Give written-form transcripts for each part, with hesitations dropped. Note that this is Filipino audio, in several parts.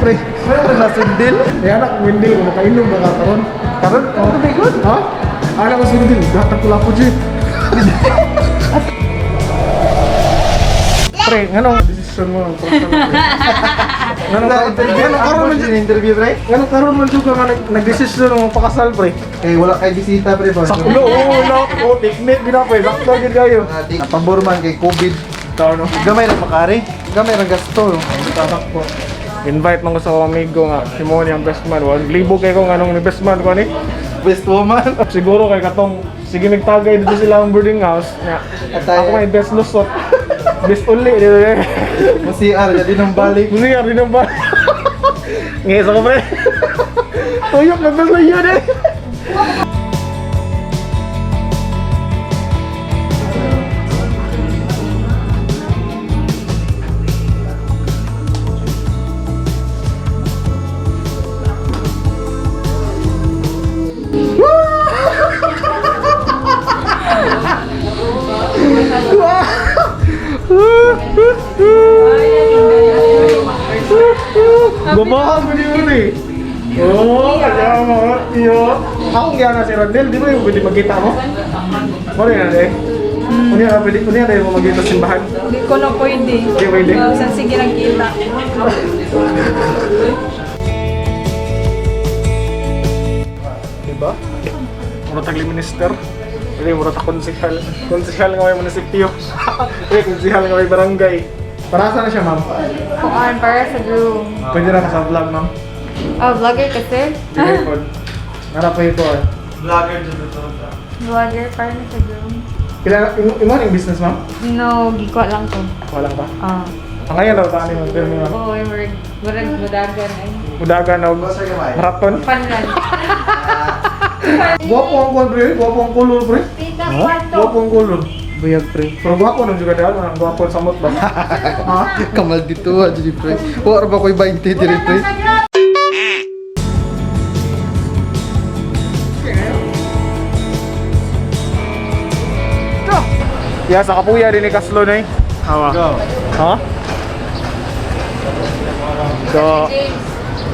pre. Nasundil. Eh anak, windil ko nakainom ba ka karon? Karon, oh my god. Ha? Anak ko sundil, datang ko lang po dyan. Pre, anong desisyon mo? Karon man din interview pre. Anong karon man juga nga nagdesisyon mo pakasal pre? Eh wala kay bisita pre ba. Sa kulo, oo, technique gina pre, sakto gid kayo. Napabor man kay COVID. Tao no. Gamay ra makari. Gamay ra gasto. Tatakbo. Invite man ko sa amigo nga, si Moni ang best man. Wag libo kay ko anong ni best man ko ni. Best woman. Siguro kay katong sige nagtagay dito sila ang boarding house. Nga, ako may best lusot. Best uli dito eh. Musiar jadi nang balik. Muni rin ang ba? Ngesa ko pre. Tuyok na best na yun eh. Babahan mo din eh. Oo, kaya mo. Iyo. Ako kaya na si Randel, di ba yung pwede magkita mo? Ano yan eh? Ano yan na yung magkita sa simbahan? Hindi ko na pwede. Hindi pwede? Saan sige lang kita. Diba? Mura tagli minister. Hindi, mura ta konsihal. Konsihal nga may munisipyo. Konsihal nga may barangay. Para saan na siya, ma'am? Kuan para sa groom. Pwede na ka sa vlog, ma'am. Oh, vlogger kasi? Sige po. Narap pa ito eh. Vlogger para sa groom. Imo yung business, ma'am? No, giko lang ko. Walang pa. Ah. Ang ngayon daw tani mo, pero ma'am. Oo, murag mudagan ay. Udaga na marathon. Panlan. Guwapo ang kulor, pre. Guwapo ang kulor, pre. Guwapo ang kulor. Buyag pre. Pero guwapo nung juga dahil, ang guwapo ang samot ba? Ha? Kamal dito jadi pre. Wa ba koy 20 diri pre. Ya, sa kapuya din ni Kaslo na eh. Hawa. Ha?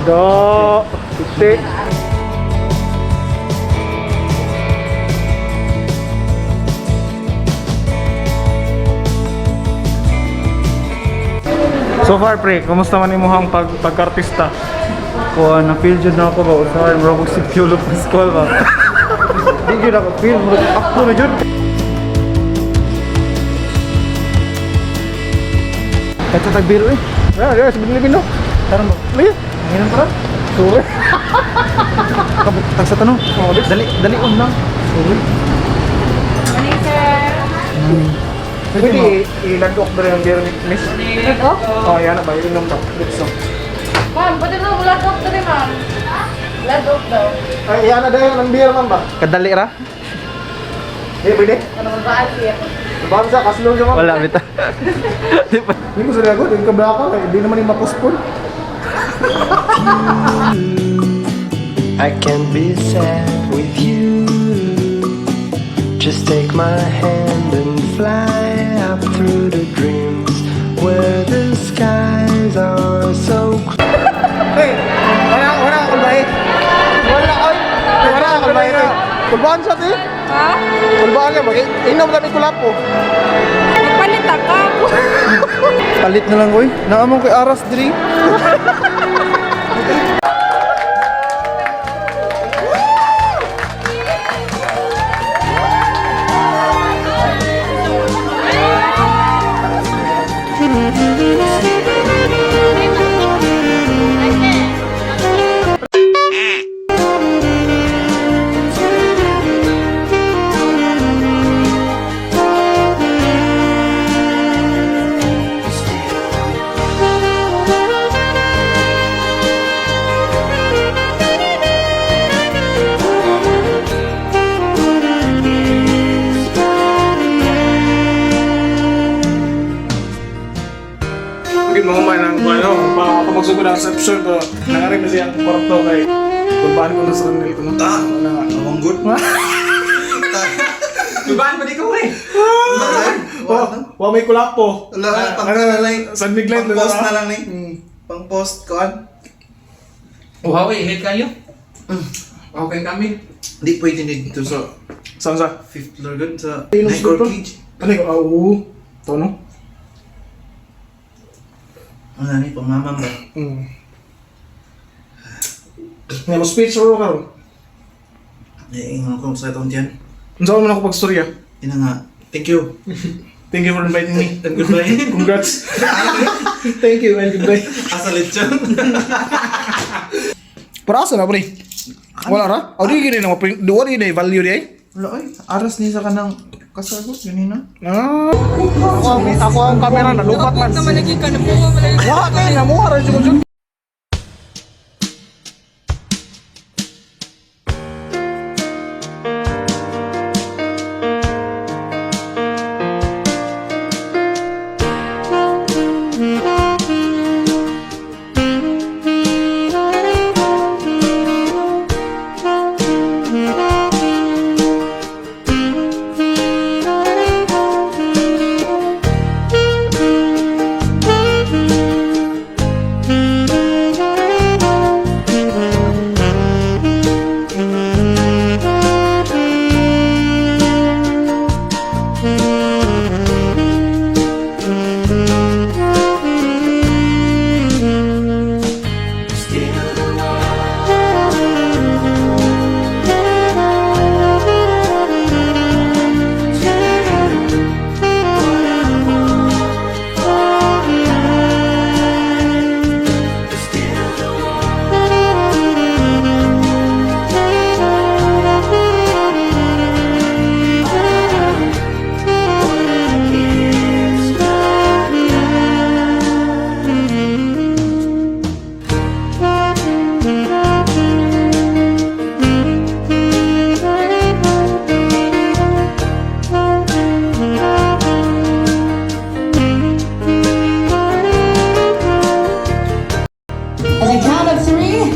Do. Titik. So far pre, kumusta man imuhang pagkartista? Ko na feel jud na ako ba usahay mo si Piolo Pascual ba. Di jud ako feel mo ako na jud. Kato tagbiro eh. Ya, sebenarnya Bino. Karon ba? Lihat. Nginom para. Sorry. Kabuk tag sa tanong. Dali lang. Sorry. Ano sir? Pwede ilandok ba rin ang beer miss? Ito? Oh, yan na ba? Inom to. Dito. Ma'am, pwede mo blood off to rin, ma'am. Blood off daw. Ay, yan na dahil ng beer man ba? Kadali ra? Pwede? Ano ba ba siya? Bangsa, kaslo siya man. Wala bita. Di pa. Hindi ko sa lagot, yung kablaka, hindi naman yung mapuspon. I can be sad with you. Just take my hand and fly up through the dreams where the skies are so clear. Hey, wala ka kulbay. Wala ka kulbay. Kulbaan siya, ti? Ha? Kulbaan ka ba? Inom kami kulapo. Magpalit ako. Palit na lang koy. Naamong koy aras diri. Mo man ang ano, pagsugod ang reception ko, nangarin na siyang kwarto kay kulbaan ko na sa kanil ko. Wala nga. Among good. Tubaan pa di ko eh. Wa may kulapo. Pang San Miguel post na lang ni. Pang post ko. Uhawi, hit kayo? Okay kami. Hindi pwede dito sa Saan sa? 5th floor good sa Inom Night siguro to? Cage. Ano yung, oo. Ito, no? Ano na pang mamam ba? Nga mo speech or ka ron? Ingon ko sa itong tiyan. Ang saan mo na ako pagstorya? Ina nga, thank you. Thank you for inviting me. And goodbye. Congrats. Thank you and goodbye. Asa lechon. Para asa na, pre? Wala ra? O, di gini na, duwa di na value di ay? Wala ay, aras ni sa kanang kasagot, ganina. Ah, ako ang kamera na, lupat man. Naman naging ka na po. Wala kayo na, mukha rin siya. On the count of 3.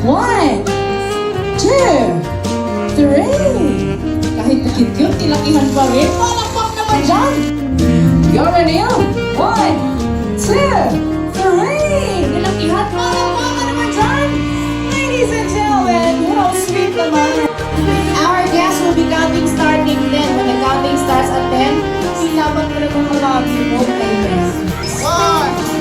1, 2, 3. Kahit cute-cute, tilakihan pa rin. Palakpak naman dyan. You're ready? 1, 2, 3. Tilakihan, palakpak naman dyan. Ladies and gentlemen, how sweet naman. Our guest will be counting starting 10. When the counting starts at 10, silaban mo na mga remote aimers. 1,